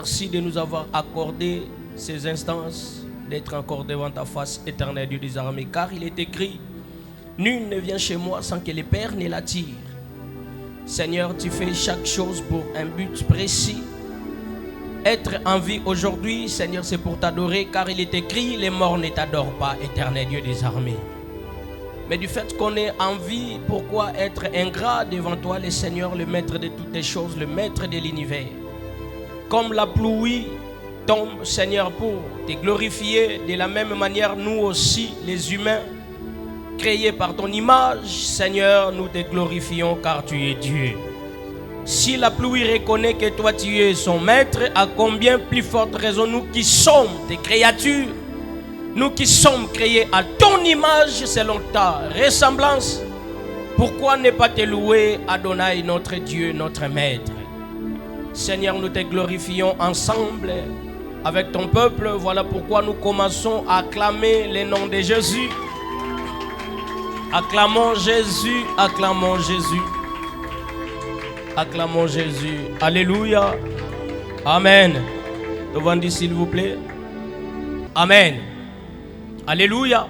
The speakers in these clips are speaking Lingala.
Merci de nous avoir accordé ces instances, d'être encore devant ta face, éternel Dieu des armées, car il est écrit, nul ne vient chez moi sans que le Père ne l'attire. Seigneur, tu fais chaque chose pour un but précis. Être en vie aujourd'hui, Seigneur, c'est pour t'adorer, car il est écrit, les morts ne t'adorent pas, éternel Dieu des armées. Mais du fait qu'on est en vie, pourquoi être ingrat devant toi, le Seigneur, le maître de toutes les choses, le maître de l'univers? Comme la pluie tombe, Seigneur, pour te glorifier, de la même manière, nous aussi, les humains, créés par ton image, Seigneur, nous te glorifions car tu es Dieu. Si la pluie reconnaît que toi tu es son maître, à combien plus forte raison nous qui sommes tes créatures, nous qui sommes créés à ton image selon ta ressemblance, pourquoi ne pas te louer, Adonai, notre Dieu, notre maître? Seigneur, nous te glorifions ensemble avec ton peuple. Voilà pourquoi nous commençons à acclamer le nom de Jésus. Acclamons Jésus, acclamons Jésus. Acclamons Jésus. Alléluia. Amen. Devant dit s'il vous plaît. Amen. Alléluia.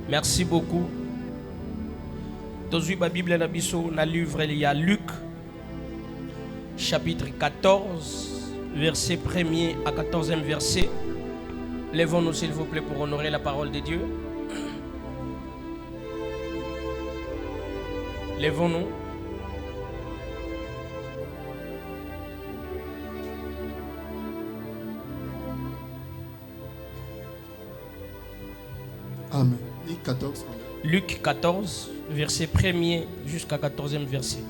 Merci beaucoup. Dans la Bible, dans le livre, il y a Luc, chapitre 14, verset 1er à 14e verset. Lèvons-nous s'il vous plaît pour honorer la parole de Dieu. Lèvons-nous. Amen. Luc 14. Luc 14, verset 1er jusqu'à 14e verset.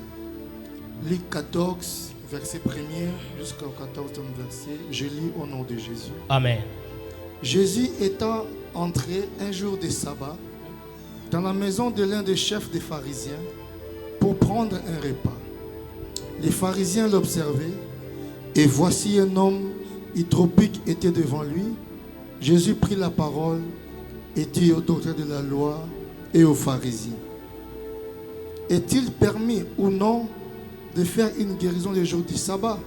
Luc 14, verset 1er jusqu'au 14e verset. Je lis au nom de Jésus. Amen. Jésus étant entré un jour de sabbat dans la maison de l'un des chefs des pharisiens pour prendre un repas. Les pharisiens l'observaient et voici un homme hydropique était devant lui. Jésus prit la parole et dit aux docteurs de la loi et aux pharisiens: est-il permis ou non de faire une guérison le jour du sabbat?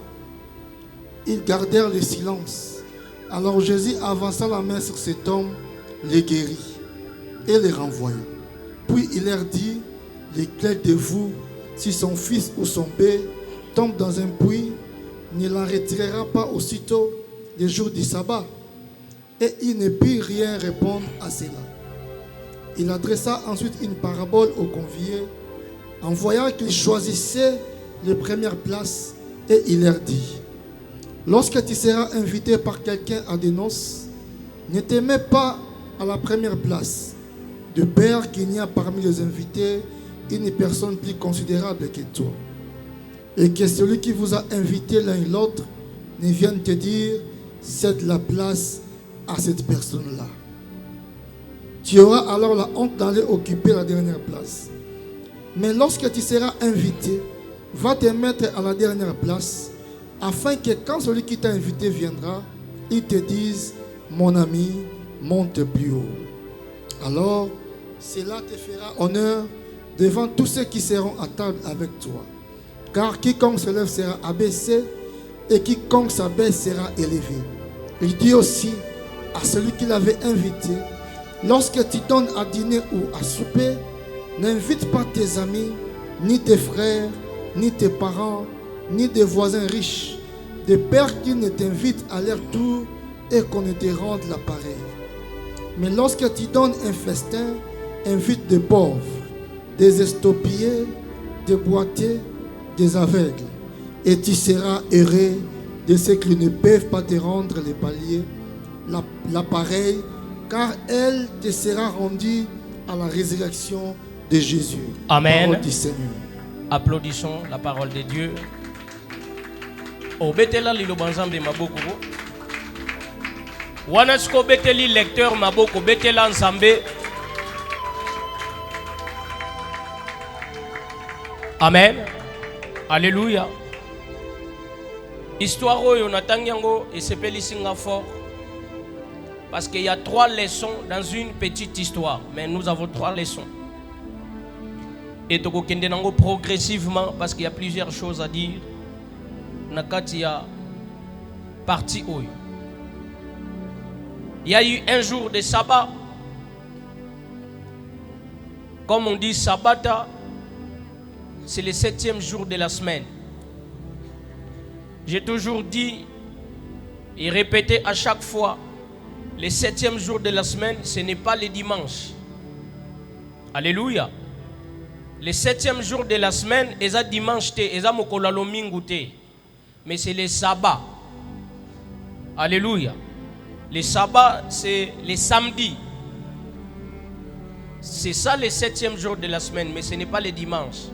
Ils gardèrent le silence. Alors Jésus avança la main sur cet homme, les guérit et les renvoya. Puis il leur dit: lequel de vous, si son fils ou son bébé tombe dans un puits, ne l'en retirera pas aussitôt le jour du sabbat? Et il ne put rien répondre à cela. Il adressa ensuite une parabole aux conviés, en voyant qu'ils choisissaient les premières places, et il leur dit: lorsque tu seras invité par quelqu'un à des noces, ne te mets pas à la première place, de peur qu'il n'y a parmi les invités une personne plus considérable que toi, et que celui qui vous a invité l'un et l'autre ne vienne te dire: cède la place à cette personne-là. Tu auras alors la honte d'aller occuper la dernière place. Mais lorsque tu seras invité, va te mettre à la dernière place, afin que quand celui qui t'a invité viendra, il te dise: mon ami, monte plus haut. Alors, cela te fera honneur devant tous ceux qui seront à table avec toi. Car quiconque se lève sera abaissé, et quiconque s'abaisse sera élevé. Il dit aussi à celui qui l'avait invité: lorsque tu donnes à dîner ou à souper, n'invite pas tes amis, ni tes frères, ni tes parents, ni des voisins riches, de peur qu'ils ne t'invitent à leur tour et qu'on ne te rende l'appareil. Mais lorsque tu donnes un festin, invite des pauvres, des estropiés, des boiteux, des aveugles, et tu seras heureux de ceux qui ne peuvent pas te rendre les paliers, l'appareil, car elle te sera rendue à la résurrection de Jésus. Amen. Parole du Seigneur. Applaudissons la parole de Dieu. Obetela lilo banzambe maboko. Wanasko beteli lecteur maboko betela nzambe. Amen. Alléluia. Histoire oyo natangi yango esepeli singa fort. Parce qu'il y a 3 leçons dans une petite histoire. Mais nous avons 3 leçons. Et toko kende nango progressivement parce qu'il y a plusieurs choses à dire. Nakatia partie où il y a eu un jour de sabbat. Comme on dit sabbat, c'est le 7e jour de la semaine. J'ai toujours dit et répété à chaque fois, le 7e jour de la semaine, ce n'est pas le dimanche. Alléluia. Le 7e jour de la semaine, c'est dimanche, c'est mokolo te, mais c'est le sabbat. Alléluia. Le sabbat, c'est le samedi. C'est ça le 7e jour de la semaine, mais ce n'est pas le dimanche.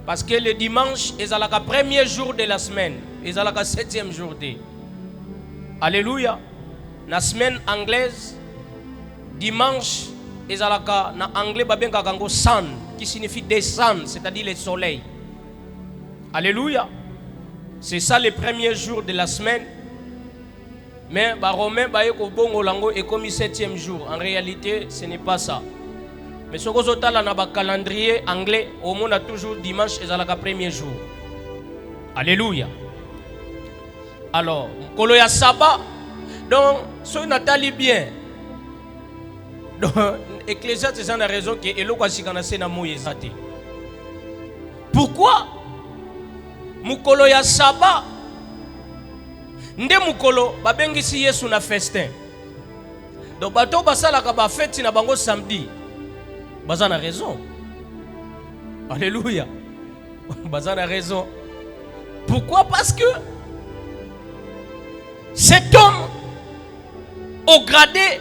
Parce que le dimanche, c'est le premier jour de la semaine. C'est le 7e jour de. Alléluia. La semaine anglaise, dimanche, c'est na anglais sun, qui signifie descendre, c'est-à-dire le soleil. Alléluia. C'est ça le premier jour de la semaine. Mais les Romains est comme le 7e jour. En réalité, ce n'est pas ça. Mais ce que vous avez dans le calendrier anglais, au monde a toujours dimanche et le premier jour. Alléluia. Alors, quand il y a sabbat, donc, ce n'est bien. Donc, l'Ecclésiaste, c'est la raison que pourquoi mukolo ya sabbat nde mukolo babengisi Yesu na festin. Donc, bato basalaka ba fête na bango samedi. Baza na raison. Alléluia. Baza na raison. Pourquoi? Parce que cet homme au gradé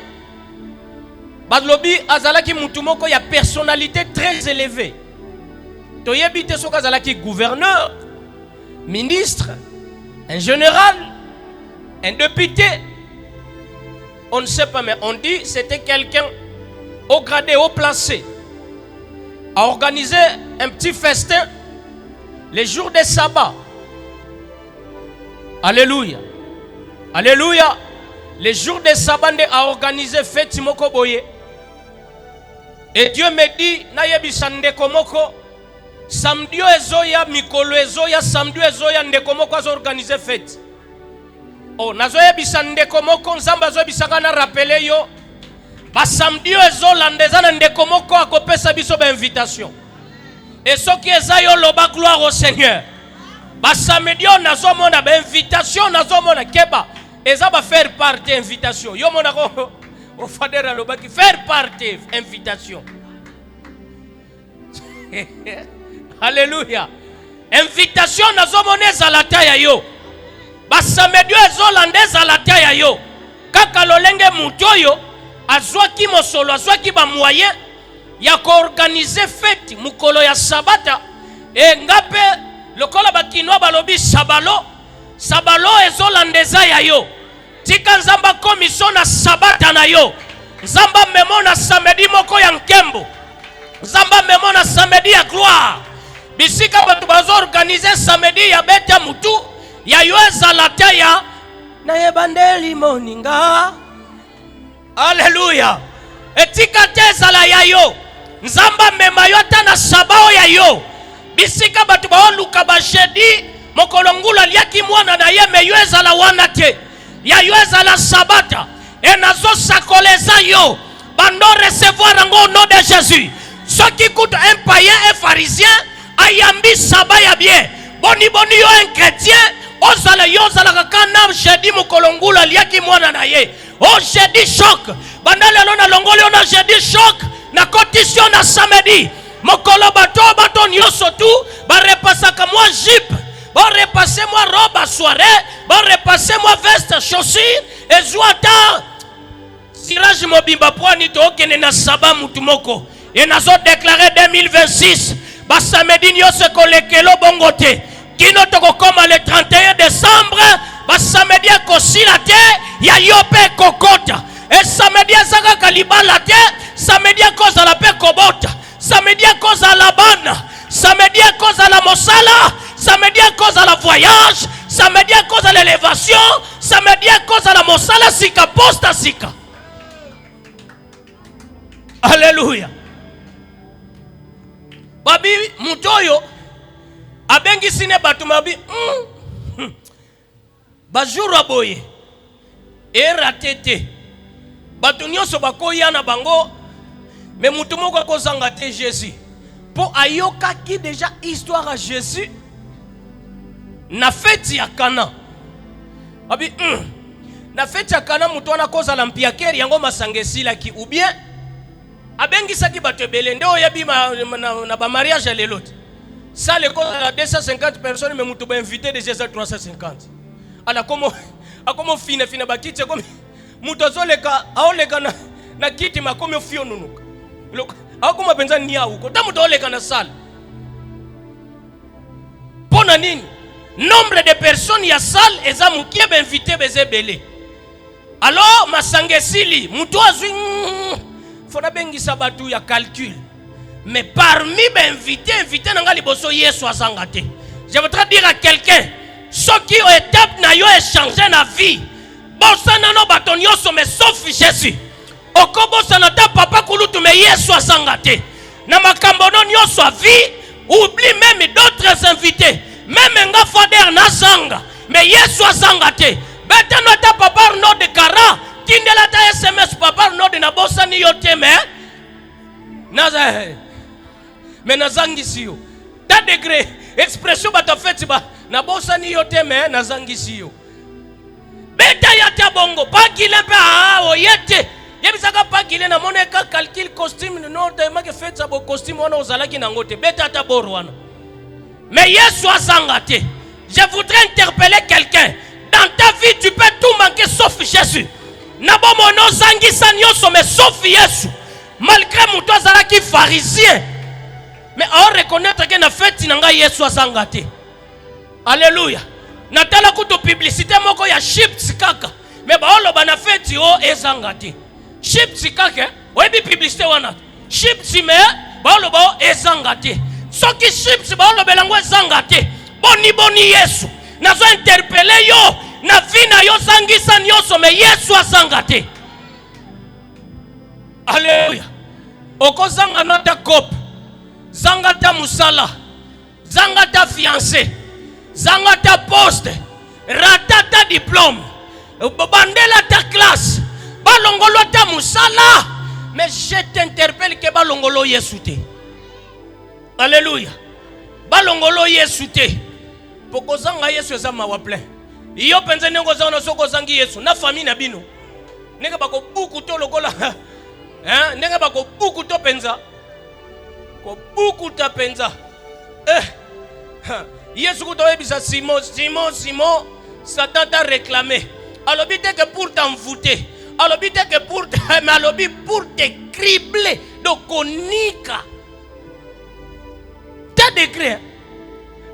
Badlobi azalaki mutumoko ya personnalité très élevée. Toyebi te soka azalaki gouverneur, ministre, un général, un député. On ne sait pas, mais on dit c'était quelqu'un au gradé, au placé, a organisé un petit festin les jours de sabbat. Alléluia. Alléluia. Les jours de sabbat a organisé fête moko boye. Et Dieu me dit, nayebisa ndeko moko, samedi ezoya, mikolo ezoya, samedi ezoya, ndeko moko a organisé fête. Oh, nazoyebisa ndeko moko, nzamba zoyebisa na rappele yo, ba samedi ezola ndezana ndeko moko akopesa biso ba invitation. Et ce qui est yo loba gloire au Seigneur. Ba samedi on nazomona ba invitation, nazomona keba. Et ça va faire partie invitation. Yo mon ako au fader aloba qui faire partie invitation. Alléluia. Invitation nazomona zalata ya yo. Ba samedi ezolande zalata ya yo. Kaka lolenge mutoyo azwaki mosolo azwaki ba moyen ya ko organiser fête mukolo ya sabata e ngape lokola bakinwa balobi sabalo sabalo ezolandeza ya yo. Tika nzamba commission na sabata na yo. Nzamba memona samedi moko ya nkembo. Nzamba memona samedi ya gloire. Bisika batu bazo organiser samedi ya beta mutu ya yoeza lata ya na yebandeli moninga. Alléluia. Etika teza la ya yo. Nzamba mema yota na sabao ya yo. Bisika batu ba luka ba jeudi mokolongula liaki mwana na ye meyeza la wanate. Ya yoeza la sabata. Et nazo sakoleza yo. Bando recevoir au nom de Jésus. Ce qui coûte un païen, un pharisien, ayambi sabbat ya bien. Boni boni yo un chrétien. Ozala yo zala kakana jeudi mokolongula liaki mwana na ye. Oh jeudi choc. Bandale lona longole ona jeudi choc. Na condition na samedi. Mokolo bato nyoso tu. Ba repassa ka moi jupe. Bon repassez-moi robe à soirée. Bon repassez-moi veste, chaussures. Et jouata. Sirage mobimba poani to okene na saba mutumoko. Et nazo déclaré 2026. Ba samedi nyose kolekelo bongote. Kino toko koma le 31 décembre. Ba samedi akosila te. Ya yope kokota. Et samedi azaka kalibala te. Samedi akoza la pe kobota. Samedi akoza la bana. Samedi akoza la mosala. Samedi à cause de la voyage, samedi à cause de l'élévation, samedi à cause de la mosala sika posta sika. Alléluia. Babi mutoyo abengi sine batu mabi Bajour aboye. Et ratete. Bato nyonso bakoya na bango. Mais mutu moko akozanga te Jésus. Pour ayoka qui déjà histoire à Jésus. Na fête ya Kana. Abi na fête ya Kana mutu wana kozala mpiakeri yango masangesila ki ou bien abengisaki bato ebele nde oyebi na ba mariage lelo. Ça le cause à 250 personnes mais mutu ba invité de Jésus 350. Ala como fine bakiti comme mutu azoleka aoleka na kiti makomi fio nunuka. Akoma penza ni auko ta mutu oleka na salle. Pona nini? Nombre de personnes ya salle eza mukie ba invité bezebele. Alors masangesili mutu azwi fona bengi sabatu ya calcul. Mais parmi les invités nanga liboso Yesu azangate. Je voudrais dire à quelqu'un, ceux qui ont étape na yo échangé na vie. Bossa na no batonyo so mais sauf Jésus. Okobo sana ta papa kulutu mais Yesu azangate. Na makambo no nyoso vie, oublie même d'autres invités. Même nga fader na zanga, mais Yesu azangate. Beta no ta papa no de kara, tindela ta SMS papa no de na bossa ni yote mais naza mais nazangisi yo ta degré expression bata fait ba na bossa ni yote mais nazangisi yo beta ya ta bongo pa kile pa oyete yebisaka pa kile na moneka calcul costume no te ma ke fait ça bo costume ona ozalaki na ngote beta ta borwana mais Yesu azangate. Je voudrais interpeller quelqu'un. Dans ta vie tu peux tout manquer sauf Jésus. Na bo mono zangisa nyoso mais sauf Yesu. Malgré muto azalaki pharisien. Mais on reconnaître que na fête nanga Yesu azangate. Alléluia. Natala kuto publicité moko ya chips kaka. Mais ba oloba na fête yo ezangate. Chips kaka, oyebi publicité wana. Chips me ba oloba ezangate. Soki chips ba oloba lango ezangate. Boni Yesu. Nazo interpeller yo na vie na yo zangisa nyoso mais Yesu azangate. Alléluia. Okozanga nota cop. Zangata musala. Zangata fiancé. Zangata poste. Ratata diplôme. Bandela ta classe. Balongolo ta musala. Mais je t'interpelle que balongolo Yesu te. Alléluia. Balongolo Yesu te. Poko zanga Yesu ezama wa plein. Iyo penze nengo zana soko zangi Yesu na famille na bino. Nenge bako buku to lokola. Nenge bako buku to penza. Ko buku ta penza. Yesu kuto ebisa Simon, Satan t'a réclamé. Alors bite que pour t'envoûter. Alors bite que pour mais alors pour te cribler donc konika. T'as décret.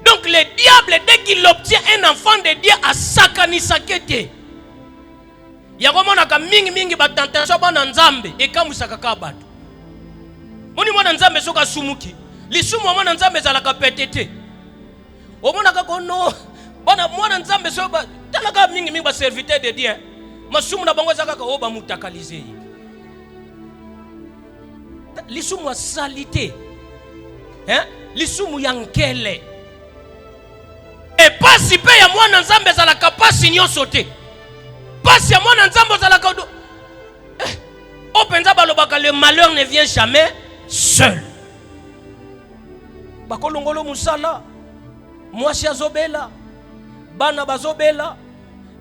Donc le diable, dès qu'il obtient un enfant de Dieu, a sakanisa kete. Yakomona ka mingi batantasha bana nzambe ekamusaka ka bato. Moni mwana nzambe soka sumuki. Lisumu mwana nzambe zalaka petete. Omona ka kono bana mwana nzambe soba talaka mingi ba serviteur de Dieu. Masumu na bango zaka ka oba mutakalize. Lisumu a salité. Lisumu yankele. Et pas si peu ya mwana nzambe zalaka pasi nyonso te. Pasi ya mwana nzambe zalaka do. Openza balobaka le malheur ne vient jamais seul. Bakolongolo musala. Mwasi azobela. Bana bazobela.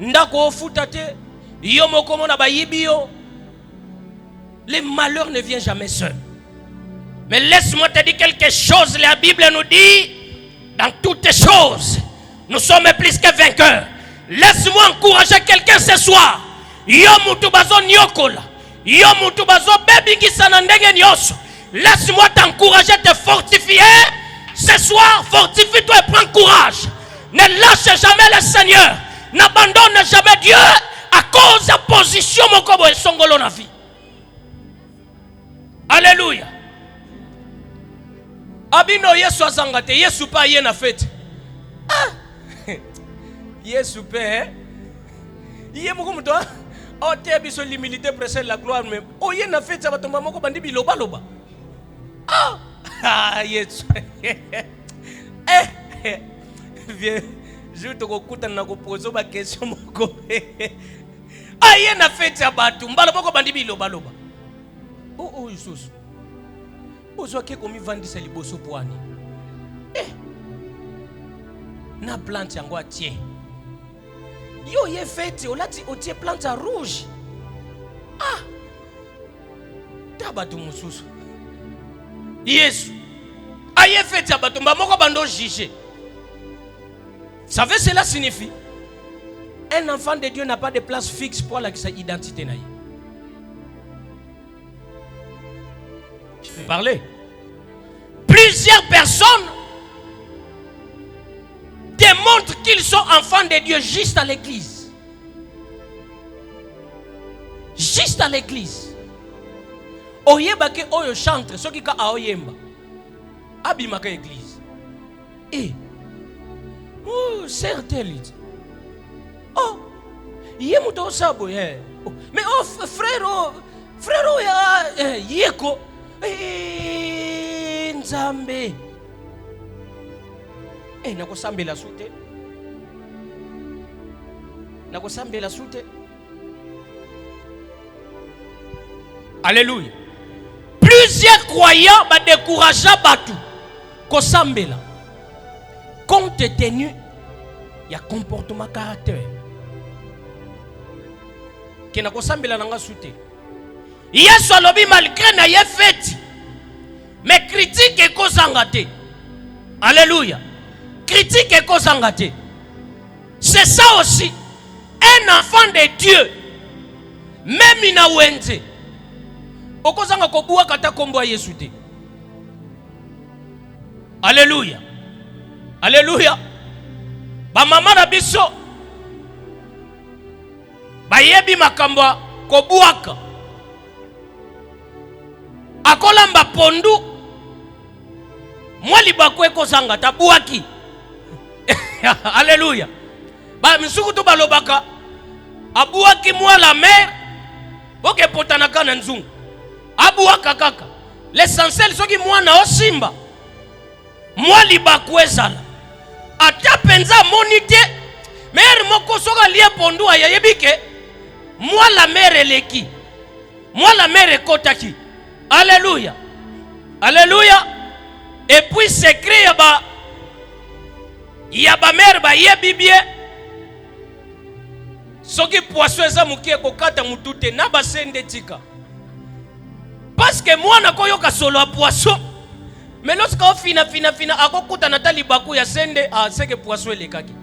Ndako ofuta te. Yo moko mona bayibi yo. Le malheur ne vient jamais seul. Mais laisse-moi te dire quelque chose. La Bible nous dit, dans toutes choses, nous sommes plus que vainqueurs. Laisse-moi encourager quelqu'un ce soir. Yo mutu bazo nyokola. Yo mutu bazo bebingi sanandenge nyoso. Laisse-moi t'encourager, te fortifier. Ce soir, fortifie-toi et prends courage. Ne lâche jamais le Seigneur. N'abandonne jamais Dieu à cause de la position mon kobo et songolo na vie. Alléluia. Abino Yesu azangate. Yesu pa ye na fête. Yesu pe. Yé moko muto. O te biso l'humilité précède la gloire même. O ye na fête ba tomba moko bandi biloba loba. Yesu. Je te kokuta na ko poser ba question moko. Aye na fete ya batu mbala moko bandi biloba loba. Oh Yesus. Ozwa ke komi vandisa liboso poani. Na plante yango atie. Yo ye fete olati otie plante ya rouge. Tabatu mususu. Yesu. Aye fete ya batu mba moko bando juger. Savez cela signifie un enfant de Dieu n'a pas de place fixe pour sa identité. Je peux parler. Plusieurs personnes démontrent qu'ils sont enfants de Dieu juste à l'église. Juste à l'église. Oyebake oyo chantre, ce qui ka aoyemba. Abimaka église. Oh, certain. Oh, yemuto sabo ye. Mais oh frère ya yeko nzambe. Nakosambela sute. Nakosambela sute. Alléluia. Plusieurs croyants ba décourager batu kosambela. Compte tenu, il y a comportement caractère. Qui n'a pas sambela nanga soute. Yesu alobi malgré na ye feti. Mais critique et cause engate. Alléluia. Critique et cause engate. C'est ça aussi. Un enfant de Dieu. Même ina wente. Okozanga kobuwa kata kombo Yesu te. Alléluia. Alléluia. Ba mama na biso bayebi makamba kobuaka akolamba pondu mwali bakwe kozanga tabuaki. Alléluia. Ba misuku to balobaka abuaki mwala mer oke potanaka na nzungu abuaka kaka. L'essentiel soki mwana osimba mwali bakwe zala ata penza monite mer moko soka lie pondu ayebike moi la mère eleki moi la mère kotaki. Alléluia. Alléluia. Et puis secret ya ba mère ba yebibie soki poisson eza mukie kokata mutute na basende tika parce que moi na koyoka solo a poisson. Mais lorsqu'on fina akokuta natali baku ya sende c'est que poisson le kaki.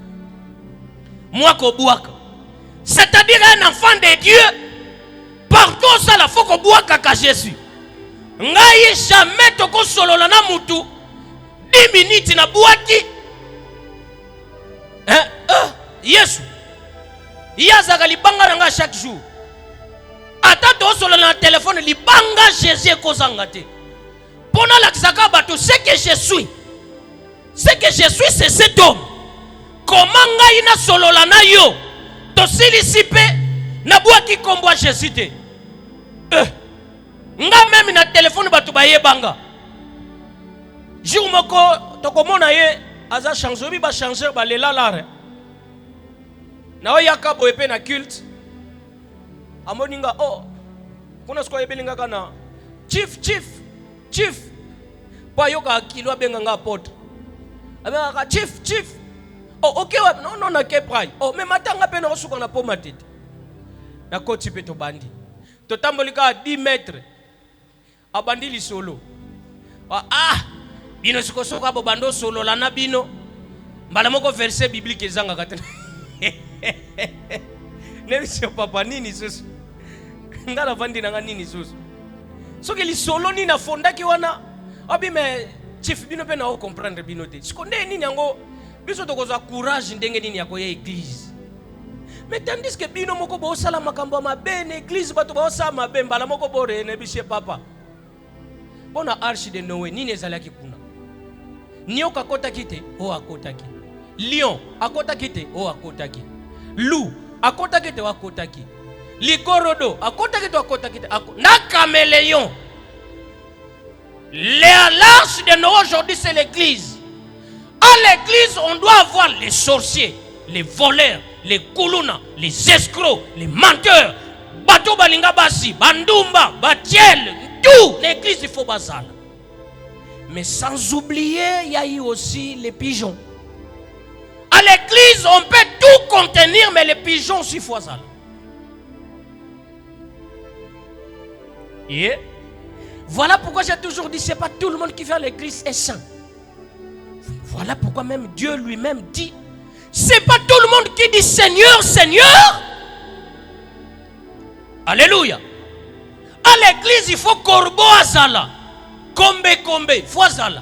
Moi ko buaka. C'est-à-dire un enfant de Dieu partout ça la faut ko buaka ka Jésus. Ngai jamais toko solo na mutu 10 minutes na buaki. Yesu. Yazaka libanga nga chaque jour. Ata to solo na téléphone libanga Jésus ko zangate. Pendant la bato, ce que je suis, c'est cet homme. Comment ngaina solo la na yo, to silisipe na boaki kombo Jésus te. Nga même na téléphone bato ba yebanga. Jour moko to komona ye aza changer bi ba changer ba lela lare. Na o yaka boepe na culte. Amoninga kuna sko yebelinga kana Chief pa yoka kilo benga nga apôtre abenga chief ok non na ke prai mais matanga pe na suka na poma tete na koti pe to bandi to tambolika 10 mètres abandi li solo bino siko soka bo bando solo la na bino mbala moko verset biblique ezanga katena ne sio papa nini susu ngala vandi na nini susu soki li solo ni na fondaki wana abi me chief bino pe na o comprendre bino te sikonde nini yango biso to koza courage ndenge nini yako ye église mais tandis que bino moko bo sala makambo mabe na église bato ba sala mabe mbala moko bore ne bishe papa bona arche de Noé nini ezalaki kuna nio kakota kite o akotaki lion akota kite o akotaki loup akota kite o akotaki Ligorodo, à côté de toi, na caméléon. L'arche de Noé aujourd'hui, c'est l'église. À l'église, on doit avoir les sorciers, les voleurs, les koulouna, les escrocs, les menteurs, bato balinga basi, bandumba, batiel, tout. L'église, il faut basal. Mais sans oublier, il y a eu aussi les pigeons. À l'église, on peut tout contenir, mais les pigeons aussi, il faut basal. Yeah. Voilà pourquoi j'ai toujours dit, c'est pas tout le monde qui vient à l'église est saint. Voilà pourquoi même Dieu lui-même dit, c'est pas tout le monde qui dit Seigneur, Seigneur. Alléluia. À l'église, il faut corbeau azala. Kombe, il faut azala.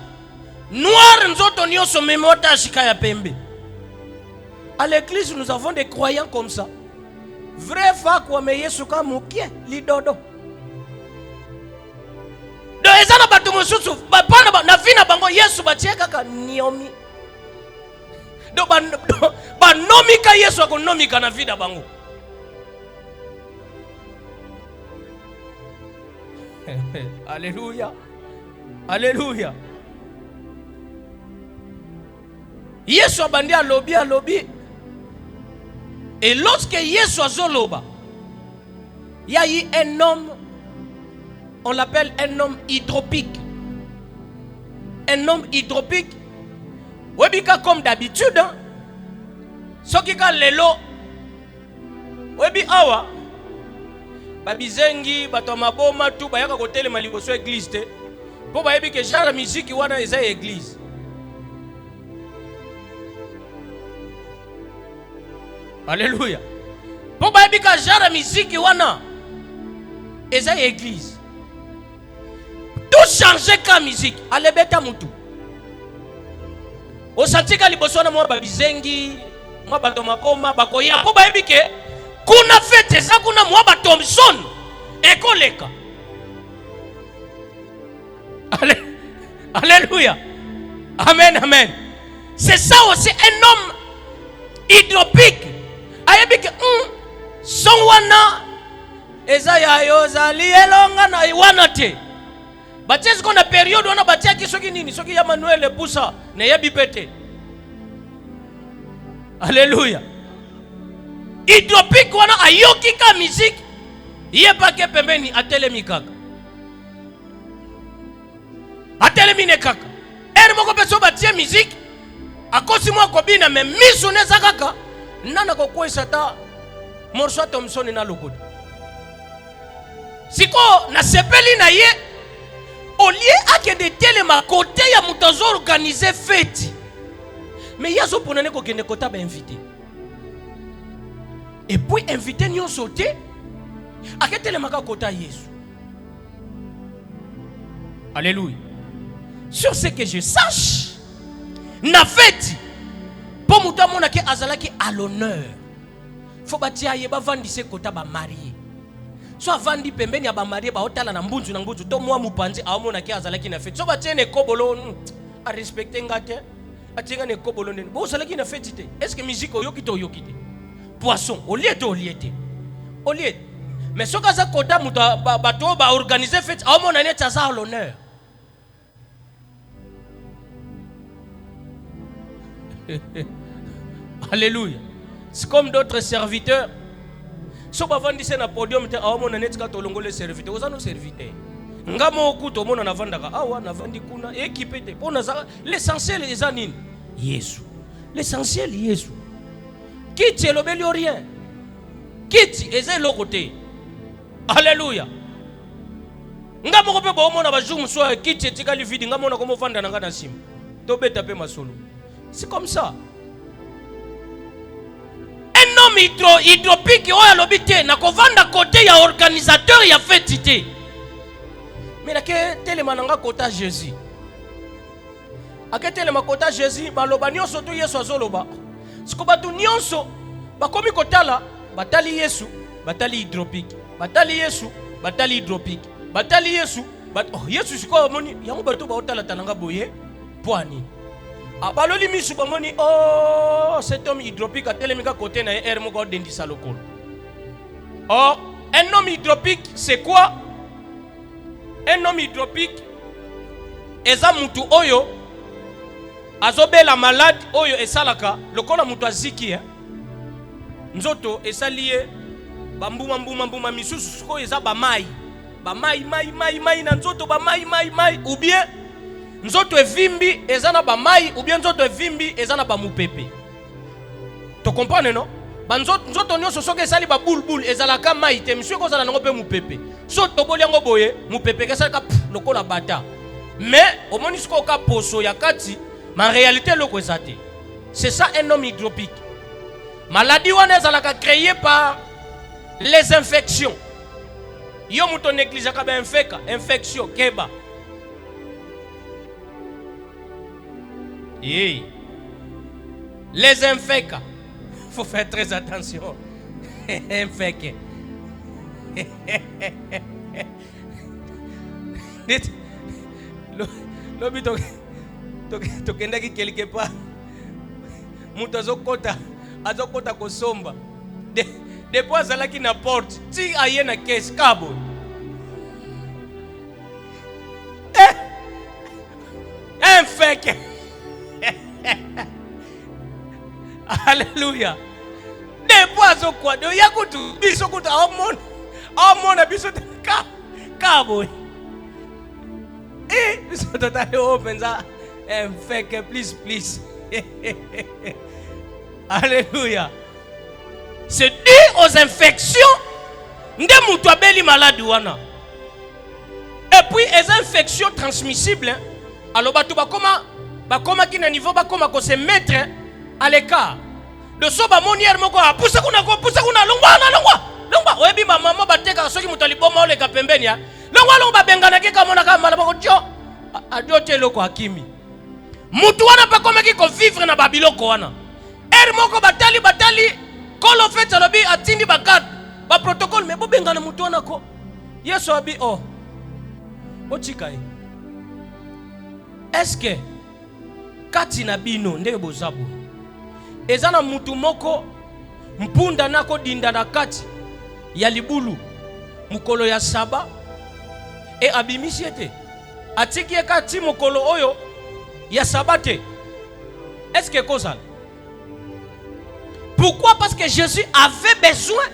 Noir nzoto nyoso memota shikaya pembe. À l'église, nous avons des croyants comme ça. Vrai fa kwa me Yesu ka mukie lidodo. Do ezana batu mususu bapana na vina bango Yesu batieka ka niomi. Do banomika Yesu akonomika na vida bango. Alléluia. Alléluia. Yesu abandi alobi. Et lorsque Yesu azoloba, il y a eu un homme, on l'appelle un homme hydropique. Un homme hydropique. Webika comme d'habitude, hein? Sokika lelo. Webi awa. Babizengi, batoma boma tout bayaka kotele maliboso église te. Po bayebi ke genre musique wana eza église. Alléluia. Po bayebi ka genre musique wana eza église. Tout changer ka musique, ale beta mutu. Osantika liboso na mwa babizengi, mwa batoma boma bakoya. Po bayebi ke kuna fete za kuna mwa ba Thompson ekoleka. Alléluia. Amen, amen. C'est ça aussi un homme hydropique. Ayebike son wana eza ya yozali elonga na iwana te. Batiezi kona période wana batia kisoki nini? Soki ya Manuel Poussa ne yebi pete. Alléluia. Hydropique wana ayoki ka musique yeba ke pembeni atelemi kaka. Atelemi ne kaka. Eri moko peso batie musique akosi mwa kobina me misu neza kaka nana kokwesa ta morso Thompson na lokodo. Siko na sepeli na ye au lieu ake de telema côté ya mutazo organiser fête. Mais yazo ponane ko kende kota ba invité. Et puis invité nyon sauté ake telema ka kota Yesu. Alléluia. Sur ce que je sache, na fête pour muta mona ke azalaki à l'honneur. Faut batia yeba vandise kota ba marié. So avandi pembeni ya ba marié ba otala na mbunzu to mwa mupanzi awomona ke azalaki na fête. So batia ne kobolo a respecter ngate. Atinga ne kobolo ne. Bo azalaki na fête te. Est-ce que musique oyokite oyokite? Poisson, au lieu. Mais ce que ça kota muta bato ba organiser fête awomona ne tsaza à l'honneur. Alléluia. C'est comme d'autres serviteurs. Si on va dire na podium, on a net katolongo les serviteurs. Vous avez serviteurs. Ngamo okuto mona na vandaka. Awa na vandi kuna équipé te. L'essentiel est anine. Yesu. L'essentiel est Yesu. Kiti elobeli rien. Kiti eze lokote. Alléluia. Ngamo ko pe bo mona ba jour so kiti etikali vide ngamo na ko mo vanda na ngana sim. To beta pe masolo. C'est comme ça. Un homme hydropique oya lobité na kovanda côté ya organisateur ya fête. Mais na ke telema nanga kota Jésus. Ake telema kota Jésus baloba nyonso to Yesu azoloba. Siko batu nyonso bakomi kotala batali Yesu, batali hydropique. Batali Yesu, batali hydropique. Batali Yesu, Yesu siko moni yango bato ba otala tananga boye poani. Abaloli misu bamoni cet homme hydropique a telemika côté na air moko dendisa lokolo. Or un homme hydropique c'est quoi? Un homme hydropique eza mutu oyo azobe la malade oyo esalaka lokola mutu aziki nzoto esaliye bambuma misusu ko eza mai na nzoto mai ou bien nzoto evimbi eza na mai ou bien nzoto evimbi eza na mupepe. To comprendre non? Nzoto nyonso soki esali ba bulbul ezalaka mai te monsieur ko zala nango pe mupepe. So toboli yango boye mupepe kesalaka lokola bata. Mais au moins isko ka poso ya kati ma réalité loko ezate. C'est ça un homme hydropique. Maladie wana ezalaka créée par les infections. Yo muto néglige ka ba infection keba. Et les infects, faut faire très attention. Infects. Lobi to kenda ki quelque part. Muto azokota kosomba. Depuis azalaki na porte, ti aye na caisse kabo. Infect. Alléluia. Depuis azokwa do yakutu biso kuta amona biso kabo. Biso totale open za infect please. Alléluia. C'est dû aux infections de mutuabeli malade wana. Et puis les infections transmissibles alors bakoma ki na niveau bakoma ko se mettre à l'écart. De so ba monière moko poussa kuna longwa oyebi maman bateka soki mutu liboma ole ka pembeni ya longwa bengana ke kamona ka mala bako jo adiote loko akimi mutu wana pa koma ki ko vivre na babiloko wana moko batali kolo fait alobi atindi bakad ba protocole mais bo bengana mutu wana ko yeso abi ochikai. Est-ce que kati na bino ndenge bozabo ezana mutu moko mpunda nako dinda na kati ya libulu mukolo ya saba e abimisiete atiki kati mukolo oyo ya sabate? Est-ce que cause? Pourquoi? Parce que Jésus avait besoin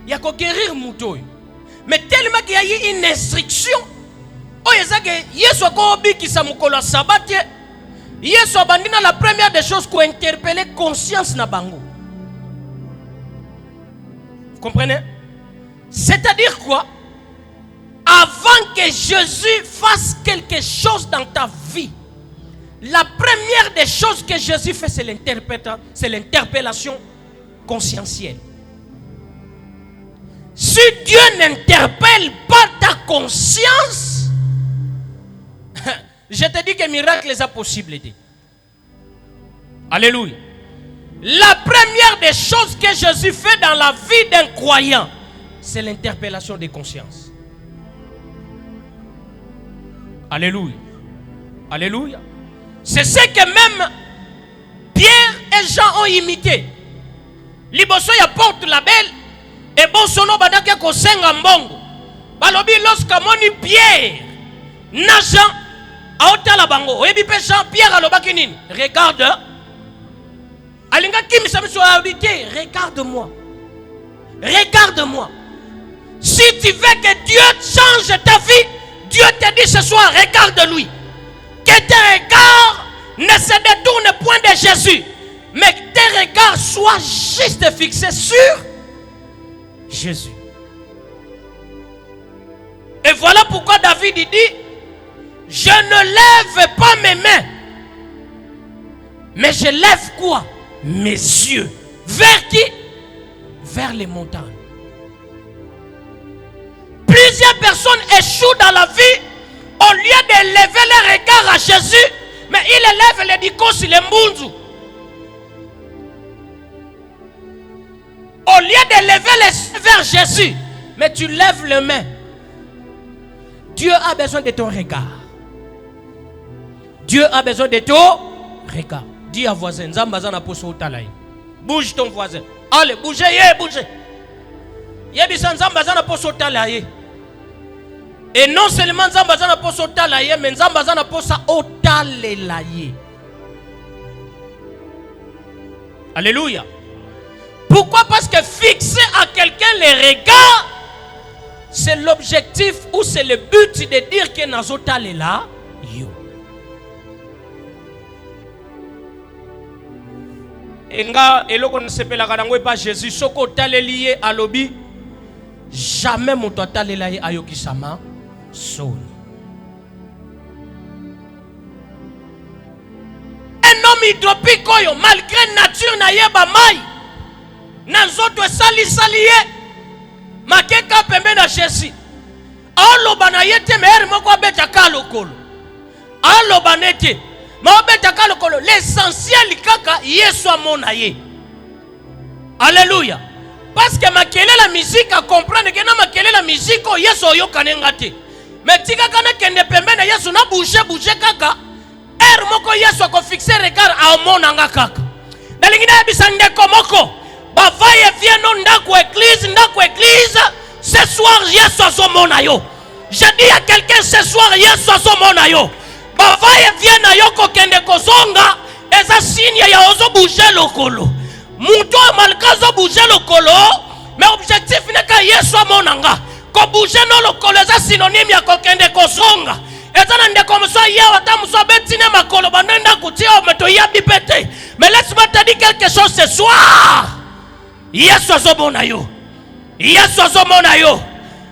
de guérir mutu. Mais tellement qu'il y a eu une instruction Yesu akobi kisa mukolo sabate Yesu abandina la première des choses qu'on interpeller conscience na bango. Vous comprenez? C'est-à-dire quoi? Avant que Jésus fasse quelque chose dans ta vie, la première des choses que Jésus fait, c'est l'interpellation conscientielle. Si Dieu n'interpelle pas ta conscience, je te dis que miracle est possible. Alléluia. La première des choses que Jésus fait dans la vie d'un croyant, c'est l'interpellation des consciences. Alléluia. Alléluia. C'est ce que même Pierre et Jean ont imité. Liboso ya porte la belle et bon sono badaka ko senga mbongo. Balobi lorsque moni Pierre na Jean aotala bango oyebi pe Jean Pierre alobaki nini? Regarde. Alinga kimisa miso audité, regarde-moi. Regarde-moi. Si tu veux que Dieu change ta vie, Dieu te dit ce soir, regarde-lui. Que tes regards ne se détournent point de Jésus, mais que tes regards soient juste fixés sur Jésus. Et voilà pourquoi David dit, je ne lève pas mes mains, mais je lève quoi? Mes yeux. Vers qui? Vers les montagnes. Plusieurs personnes échouent dans la vie au lieu de lever le regard à Jésus, mais ils élèvent les dikos, les mbunzu. Au lieu de lever les vers Jésus, mais tu lèves les mains. Dieu a besoin de ton regard. Dieu a besoin de ton regard. Dis à voisin, bouge ton voisin. Allez, bougez, bougez. Et non seulement Nzambazana poso talaye, mais Nzambazana posa otalelaye. Alléluia. Pourquoi? Parce que fixer à quelqu'un les regards, c'est l'objectif ou c'est le but de dire que Nazota est là. Yo. Enga eloko ne sepela kanangwe pas Jésus soko talelié à lobby jamais mon total est ayoki sama soni. Un homme hydropique oyo malgré nature na yeba mai nazoto esali salié makeka pembe na Jésus aloba na yete meher moko abeta kalokolo aloba nete l'essentiel kaka Yesu amona ye. Alléluia. Parce que makele la musique à comprendre que na makele la musique o Yesu oyokane ngate. Mais tika kana kende pembe na Yesu na bouger kaka. Moko Yesu ako fixer regard a omona nga kaka. Dalingina bisande komoko. Ba vaye vieno ndako église. Ce soir Yesu azomona yo. Je dis à quelqu'un ce soir Yesu azomona yo. Bavaye vient na yoko kende kozonga eza signe ya ozo bouger lokolo. Muto malgré zo bouger lokolo, mais objectif n'est ka Yesu amonanga. Ko bouger no lokolo eza synonyme ya ko kende kozonga. Eza na ndeko mso ya wata mso betine makolo banenda kutia meto yabi pete. Mais laisse-moi te dire quelque chose ce soir. Yesu azomona yo. Yesu azomona yo.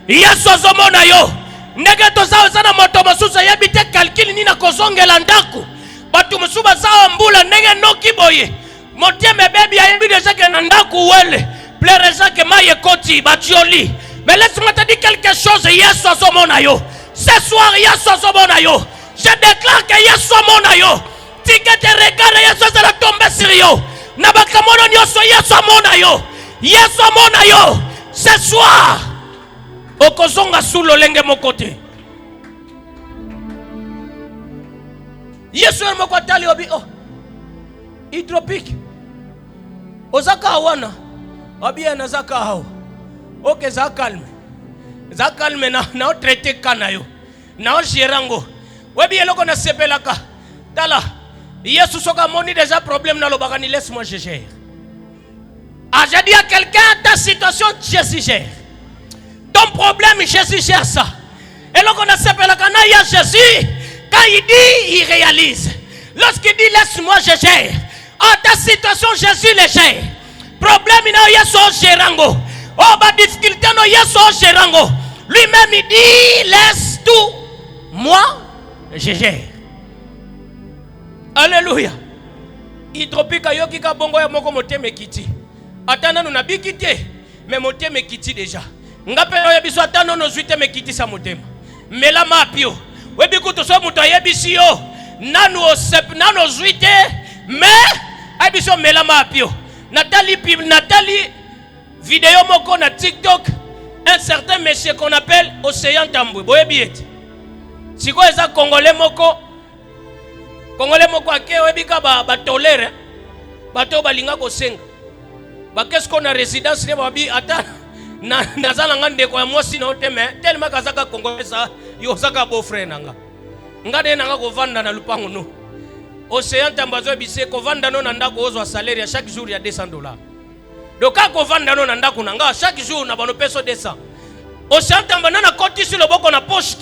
Yesu azomona yo. Ndege tozawe sana moto masusa yabite kalkili nina kozongela ndaku batu musuba sawa mbula ndege noki boye motie mebebi yabi deja ke nandaku wele plereja ke maye koti batioli. Mais laisse-moi te dire quelque chose. Yesu azomona yo. Ce soir Yesu azomona yo. Je déclare que Yesu amona yo. Tika te regarde Yesu za la tomber sur yo. Na bakamono nyoso Yesu amona yo. Yesu amona yo. Ce soir okozonga sous lolenge mokote. Yesu moko tali obi oh hydropique ozaka wana obi na zaka hao. OK za calme na traiter kana yo na gerango webi eloko na sepelaka tala Yesu soka moni déjà problème na lobaka ni laisse-moi je gère. Ah, j'ai dit à quelqu'un ta situation Jésus gère. Ton problème, Jésus gère ça. Et là, on a s'appelé il y a Jésus. Quand il dit, il réalise. Lorsqu'il dit, laisse-moi, je gère. En ta situation, Jésus le gère. Problème, il y a son gérango. Oh, ma difficulté, il y a son gérango. Lui-même, il dit, laisse tout. Moi, je gère. Alléluia. Hydropique, yoki ka bongo ya moko moteme kiti. Atana nous nabi kiti. Mais moteme kiti déjà. Ngapelo yebiso atano no zuite mekiti sa motema mela mapio webi kuto so muto yebisi yo nanu osep nanu zuite mais abiso mela mapio natali vidéo moko na TikTok un certain monsieur qu'on appelle Océan Tambwe boyebi eti siko eza congolais moko ake webi ka ba tolère bato balinga ko senga ba qu'est-ce qu'on a résidence ne babi atana nazala ngande kwa mwasi na oteme tellement kazaka kongolesa yo saka beau-frère nanga ngade nanga ko vanda na lupango no Océan Tambazo bise ko vanda no nanda ko ozwa salaire ya chaque jour ya $200. Donc ko vanda no nanda ko nanga chaque jour na bano peso 200. Océan Tambana na koti sur le boko na poche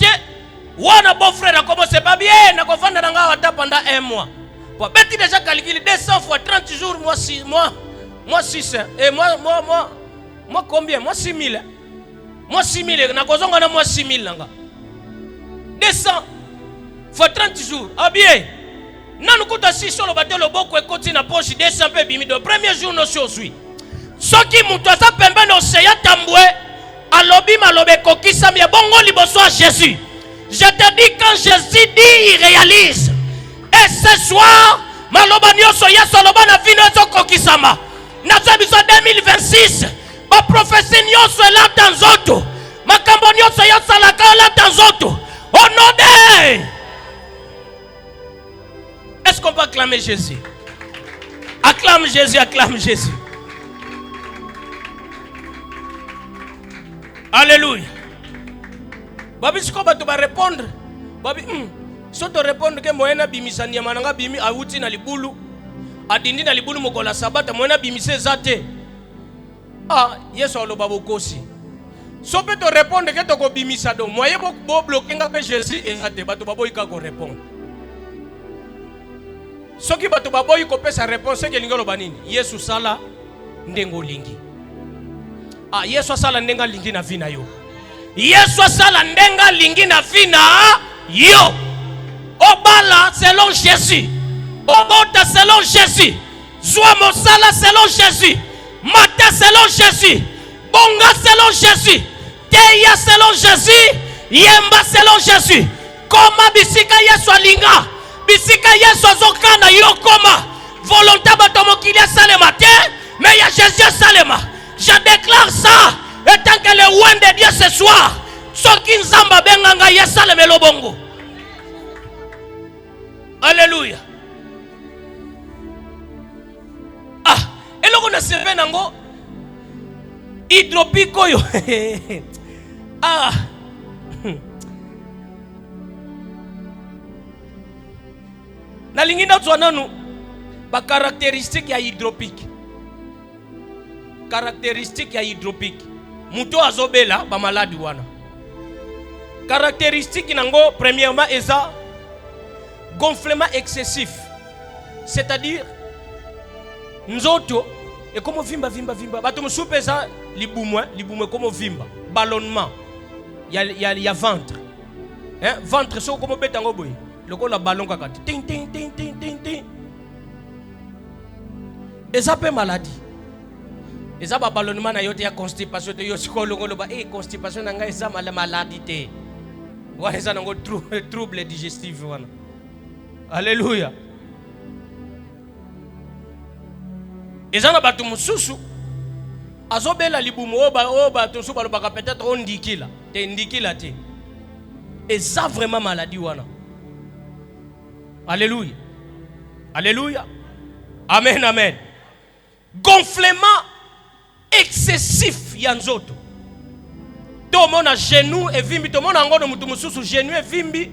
wana beau-frère comment c'est pas bien na ko vanda nanga wata pendant 1 mois. Pour beti déjà calculer 200 fois 30 jours moi 6 et moi combien? Moi 6 000. Moi 6 000. Na kozonga na moi 6 000 nanga. 200 fois 30 jours. Ah bien. Nanu kuta si sur le bateau le boko ekoti na poche 200 pe bimi de premier jour no sui. Soki muto sa pembe no Océan Tambwe alobi malobe kokisa mi bongo liboso à Jésus. Je te dis quand Jésus dit il réalise. Et ce soir maloba nyoso Yesu aloba na vino zo kokisama. Na biso 2026 ba prophétie nyoso la tanzoto makambo nyoso ya salaka la tanzoto au nom de. Est-ce qu'on peut acclamer Jésus? Acclame Jésus, acclame Jésus. Alléluia. Babi siko bato ba répondre babi so to répondre que moyena bimisani mananga bimi awuti na libulu adindi na libulu mokola sabata mona bimise zate. Ah, Yesu aloba bokosi. So peut te répondre que to ko bimisa do. Moye bo bloquer nga pe Jésus ezate bato baboyi ka ko répondre. Soki bato baboyi ko pesa réponse ke lingolo banini. Yesu sala ndengo lingi. Ah, Yesu sala ndenga lingi na vina yo. Yesu sala ndenga lingi na vina yo. Obala selon Jésus. Obota selon Jésus. Zwa mosala selon Jésus. Mata selon Jésus. Bonga selon Jésus. Teya selon Jésus. Yemba selon Jésus. Koma bisika Yesu alinga. Bisika Yesu azokana yo koma. Volonté batomo kilia salema te. Mais ya Jésus salema. Je déclare ça. Et tant que le ouin de Dieu ce soir. Soki nzamba benganga yesaleme lobongo. Alléluia. Ah, et là on a servi nango hydropique yo. Ah. Na lingina twananu ba caractéristique ya hydropique. Caractéristique ya hydropique. Muto azobela ba maladi wana. Caractéristique nango premièrement eza gonflement excessif. C'est-à-dire nzoto et comme vimba. Bato musupe eza libumwe comme vimba. Ballonnement. Il y a ventre. Hein? Ventre so comme betango boy. Le ko la ballon kakati. Ting. Et ça peut maladie. Et ça ba ballonnement na yote ya constipation te yo sikolongo lo ba constipation na nga eza maladie te. Voilà ça nango trouble digestif wana. Alléluia. Ezana batu mususu azobela libumu oba to so balobaka peut-être on ndikila te. Et ça vraiment maladie wana. Alléluia. Alléluia. Amen. Gonflement excessif ya nzoto. Tout le monde a genou et vimbi. Tout le monde a ngono mutu mususu genou et vimbi.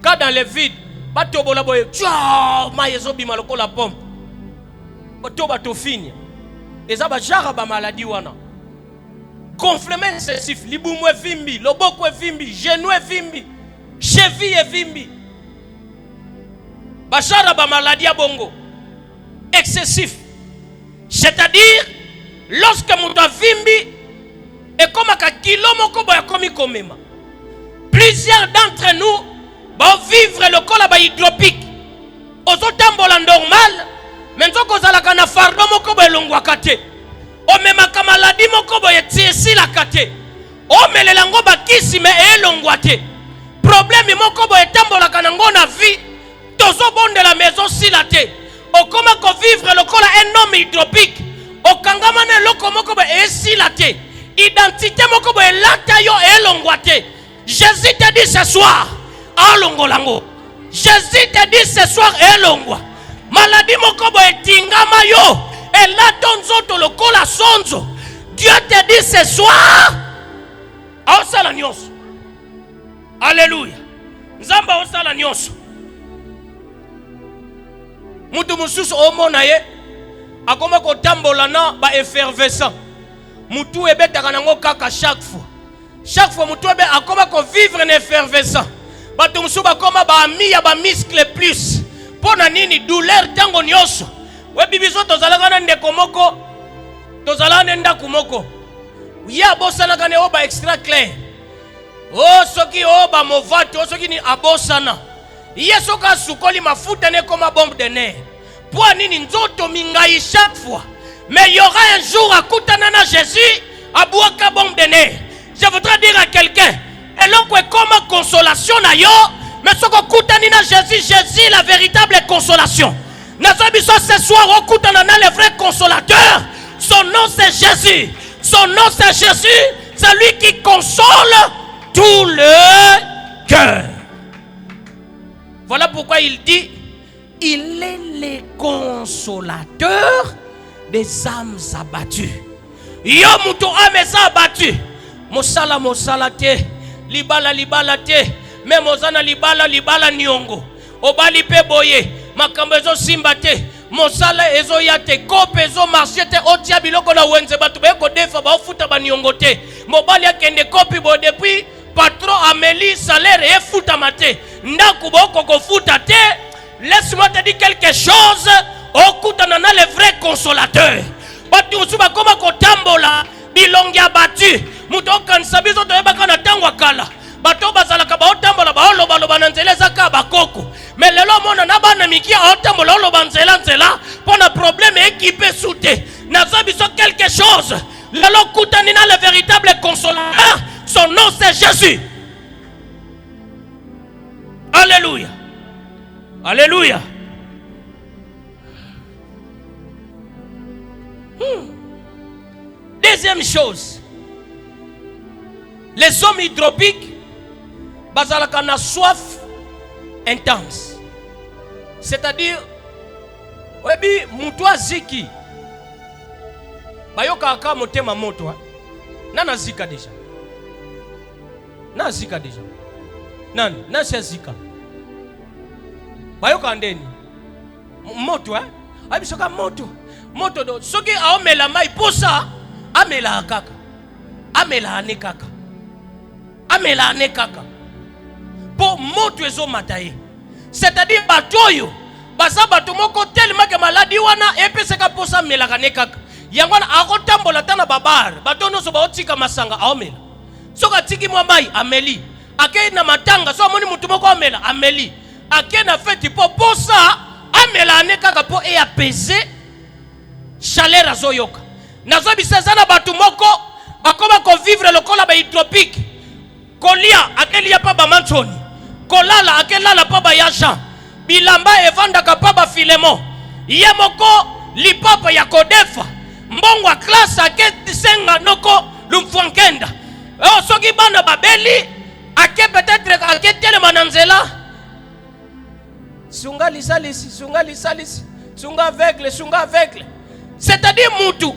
Quand dans le vide, bato bola boye. Tchao, ma yezo bima loko la pompe. Bato bato fini. Et ça ba jara ba maladie wana. Gonflement excessif. Libumu e vimbi, loboko e vimbi, genou e vimbi, cheville e vimbi. Ba jara ba maladie bongo. Excessif. C'est-à-dire, lorsque mutu vimbi et comme un kilo moko boya komi komema. Plusieurs d'entre nous vont vivre le col hydropique. Aux tambola normal, mais nous kozala na fardo moko boya longwa kate. O mema ka maladie moko boya tiesi la kate. O melelango bakisi me elongwa te. Problème moko boya tambola kana ngona vie. Tozo bon de la maison si la te. O koma ko vivre le col un homme hydropique. O kangamane loko moko boya esi la te. Identité moko boye lata yo elongwate. Jésus te dit ce soir alongolango. Jésus te dit ce soir elongwa. Maladie moko boye tingama yo elato nzoto lokola sonzo. Dieu te dit ce soir osala nyonso. Alléluia. Nzamba osala nyonso. Mutu mususu omona ye akoma ko tambola na ba effervescent. Mutu ebetaka nango kaka chaque fois mutu ebe akoma ko vivre en effervescent. Bato musu bakoma ba ami ya ba muscle plus. Pona nini douleur tango nyonso. We bibiso tozalaka na ndeko moko. Tozala na ndako moko. Ya bosana kane oba extra clair. Oh soki oba movato soki ni abosana. Yeso ka sukoli mafuta ne koma bombe de nerf. Pona nini nzoto mingai chaque fois. Mais il y aura un jour à Koutanana Jésus, à Bouaka bombe de nerf. Je voudrais dire à quelqu'un, et l'on peut comme consolation d'ailleurs, mais ce que Koutanina Jésus, la véritable consolation. Nazabiso ce soir, au Koutanana, le vrai consolateur, son nom c'est Jésus. Son nom c'est Jésus, celui qui console tout le cœur. Voilà pourquoi il dit, il est le consolateur des âmes abattues. Yo muto ame abattu. Mosala te. Libala te. Me mozana libala nyongo. Obali pe boye. Makambezo simba te. mosala ezoya te, kope ezo marché te, otia biloko na wenze batu beko defa ba ofuta baniongo te. Mobali akende kopi bo depuis patron Amélie salaire et futa mate. Ndaku boko ko futa te. Laisse-moi te dire quelque chose. Okutana na le vrai consolateur. Batu usuba koma ko tambola bilongia batu. Muto kanisa bizo to yebaka na tangwa kala. Bato bazalaka ba otambola ba oloba loba na nzela zaka bakoko. Mais lelo mona na bana mikia otambola oloba nzela nzela pona problème équipé soute. Nazo biso quelque chose. Lelo kutani na le véritable consolateur. Son nom c'est Jésus. Alléluia. Alléluia. Deuxième chose, les hommes hydropiques bazalaka na soif intense. C'est-à-dire, webi mutwa ziki bayoka aka motema moto nana zika déjà. Na zika déjà. Nani? Na zika. Bayoka ndeni. Moto abisoka moto. Moto do soki aomela mai posa amela kaka. Amela ane kaka. Amela ane kaka. Po moto ezo mataye. C'est-à-dire batoyo baza bato moko tellement que maladie wana epeseka posa amela kane kaka. Yangwana akotambola tana babar. Bato no so ba otika masanga aomela. Soka tiki mwa mai ameli. Ake na matanga so amoni mutu moko amela ameli. Ake na feti po posa amela ane kaka po e apaiser chaleur azoyoka. Nazo bisazana batu moko bakoma ko vivre lokola ba hydropique. Kolia akelia pa ba manchoni. Kolala akelala pa ba yasha. Bilamba evanda ka pa ba filemo. Ye moko lipapa ya kodefa. Mbongwa classe ake senga noko lumfwankenda. Oh soki bana babeli ake peut-être ake tele mananzela. Sunga lisalisi, sunga lisalisi. Sunga aveugle. C'est-à-dire mutu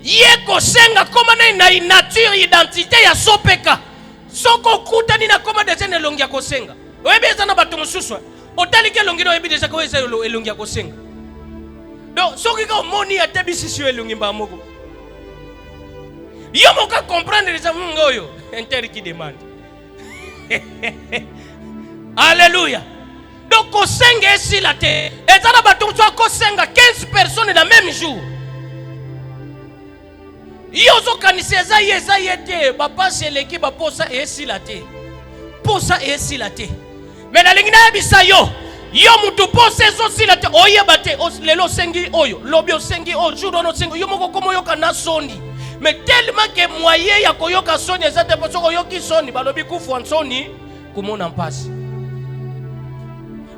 yeko senga koma na nature identité ya sopeka. Soko kuta ni na koma deja ne longia ko senga. Oyebi ezana batu mususu. Otali ke longino oyebi deja ko eza elongia ko senga. Donc soki ka moni atebisi sio elongi ba moko. Yo moka comprendre deja ngoyo inter qui demande. Alléluia. Donc ko senga esi la te. Ezana batu so ko senga 15 personnes dans même jour. Yozo kaniseza yeza yete papa seleki ba posa esi la te. Posa esi la te. Mais na lingina bisa yo mutu posa eso si la te oyeba te lelo sengi oyo lobio sengi o judo no sengi yo moko komo yoka na soni. Mais tellement que moyen ya koyoka soni ezate poso koyoki soni balobi kufu ansoni kumona mpasi.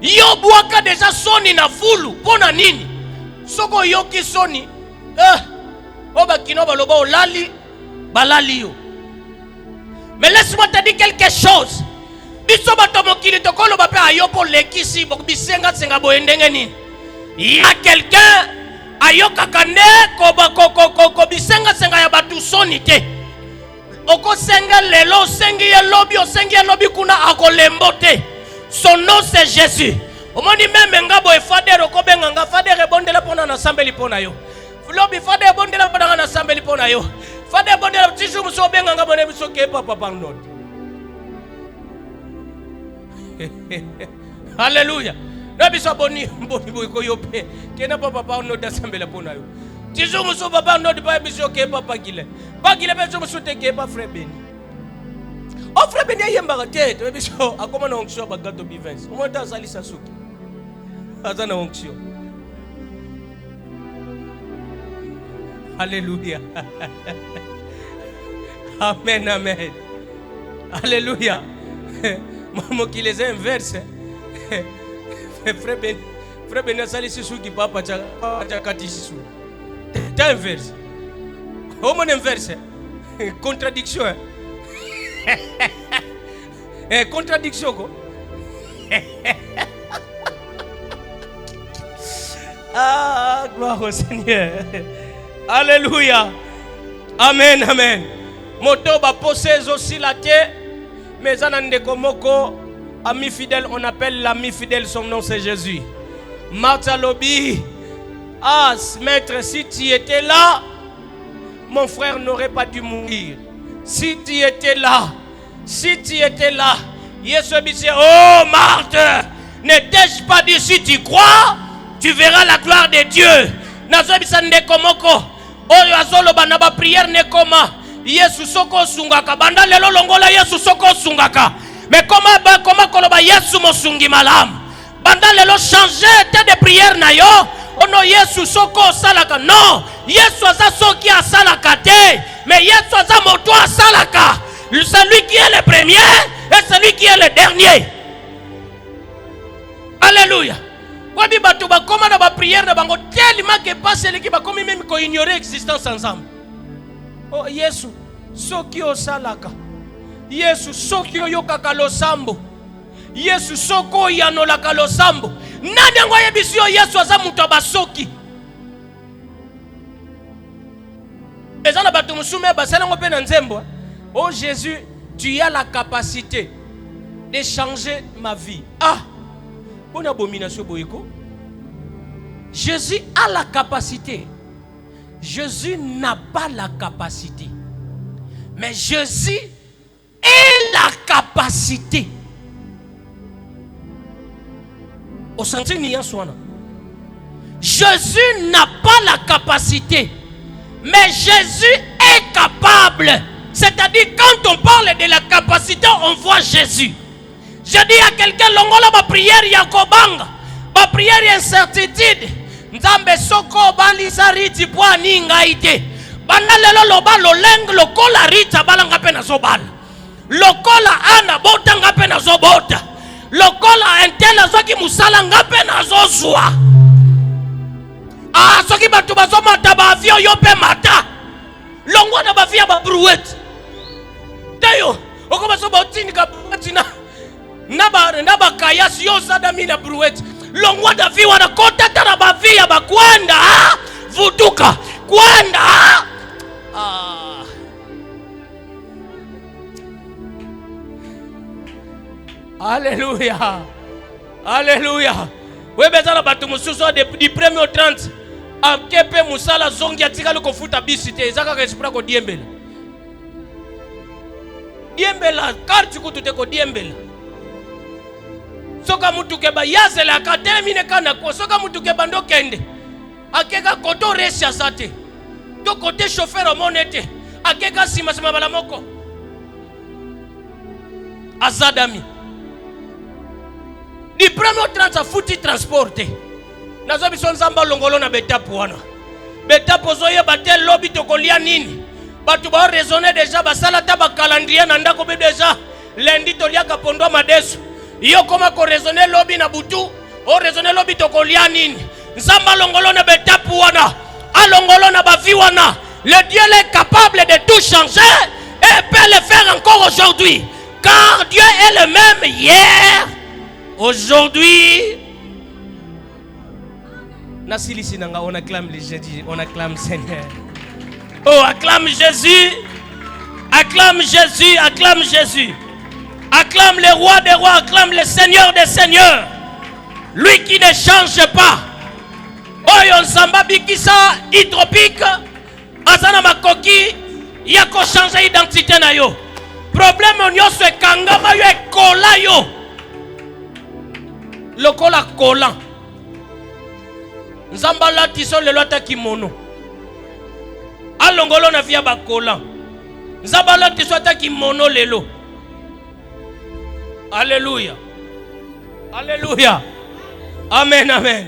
Yo bwaka deja soni na fulu pona nini? Soko yoki soni oba kino baloba olali balali yo. Mais laisse-moi te dire quelque chose. Biso bato mokili to kolo bape ayopo lekisi bok bisenga senga boendenge nini. Ya quelqu'un ayoka kane ko bisenga senga ya batu soni te. Oko senga lelo sengi ya lobi kuna akolembo te. Son nom c'est Jésus. Omoni même ngabo e fader okobenga nga fader ebondela pona na sambeli pona yo. Lobi fader ebondela pona na sambeli pona yo. Fader ebondela tishu muso benga nga bone biso ke papa pardon. Alléluia. Nabi saboni mboni ko yope. Kena papa pardon da sambela pona yo. Tishu muso papa no de ba biso ke papa gile. Ba gile biso muso te ke pa frère Beni. O frère Beni yemba tete to biso akoma na onction ba gato bivens. O monta salisa suki. Azana onction. Alléluia. Amen, amen. Alléluia. Maman qui les inverse. Frère Ben Sali Sissou qui papa Kati Sissou. T'as inverse. Au moins inverse. Contradiction. Contradiction quoi. Ah, gloire au Seigneur. Alléluia. Amen, amen. Moto ba possède aussi la terre. Mais anande komoko, ami fidèle, on appelle l'ami fidèle, son nom c'est Jésus. Martha Lobi, Ah, maître, si tu étais là, mon frère n'aurait pas dû mourir. Si tu étais là, Yesu dit, oh Marthe, ne t'ai-je pas dit, si tu crois, tu verras la gloire de Dieu. Nazobisa ndekomoko, oyo azoloba na ba prière nekoma. Yesu soko sungaka, banda lelo longola Yesu soko sungaka. Mais comment koloba Yesu mosungi malamu. Banda lelo changer tête de prière na yo. Ono Yesu soko salaka. Non, Yesu aza soki asalaka te, mais Yesu aza moto asalaka. Celui qui est le premier et celui qui est le dernier. Alléluia. Wabi bato ba koma na ba prière na bango tellement que pas celui qui ba komi même ko ignorer existence ensemble. Oh Yesu soki osalaka. Yesu soki oyokaka losambo. Yesu soko yanolaka losambo. Nani ngo yebisio Yesu aza muto basoki. Ezana bato musume basala ngo pe na nzembo. Oh Jésus, tu as la capacité de changer ma vie. Ah, bonne abomination boyeko. Jésus a la capacité. Jésus n'a pas la capacité. Mais Jésus est la capacité. Au sens ni yanswana. Jésus n'a pas la capacité. Mais Jésus est capable. C'est-à-dire, quand on parle de la capacité, on voit Jésus. Je dis à quelqu'un, longola ma prière yakobanga, ma prière incertitude. Nzambe soko bali sariti poa ninga ite. Banda lelo loba loleng lokola rita balanga pe na zobal. Lokola ana bota ngape na zobota. Lokola entela zoki musala ngape na zozwa. Ah, soki batu bazoma taba avio yope mata. Longwa na bavia ba brouette. Tayo, okoma so ba tini ka patina. Naba kaya sio sada mina brouette. Longwa da vi wana kota tara ba via ba kwanda. Vutuka kwanda. Ah. Alléluia. Alléluia. Oui, bezala batu mususu du 1er au 30. Akepe musala zongi atika le kofuta bisite. Zaka respira ko diembela. Diembela kartu kutute ko diembela. Soka mutu keba yazela akatemine kana ko soka mutu keba ndo kende. Akeka koto resha sate. To kote chauffeur monete. Akeka sima bala moko. Azadami. Di 1er au 30 a futi transporte. Nazo biso nzamba longolo na betapo wana. Betapo zoye batel lobby tokolia nini? Batu ba raisonner déjà basala ta ba calendrier na ndako be déjà lundi tolia ka pondo madesu. Yo koma ko raisonner lobby na butu, o raisonner lobby tokolia nini? Nzamba longolo na betapo wana. Alongolo na ba vi wana. Le Dieu est capable de tout changer et peut le faire encore aujourd'hui. Car Dieu est le même hier, aujourd'hui. On acclame les Jésus, on acclame Seigneur. Oh, acclame Jésus, acclame Jésus, acclame Jésus. Acclame le roi des rois, acclame le Seigneur des seigneurs. Lui qui ne change pas. Oh, yon samba bikisa hydropique. Azana makoki, yako changer identité na yo. Problème on yo se kangama yo e kola yo. Le kola kola. Nzambala tiso le lota kimono. Alongolo na via bakola. Nzambala tiso ta kimono lelo. Alléluia. Alléluia. Amen, amen.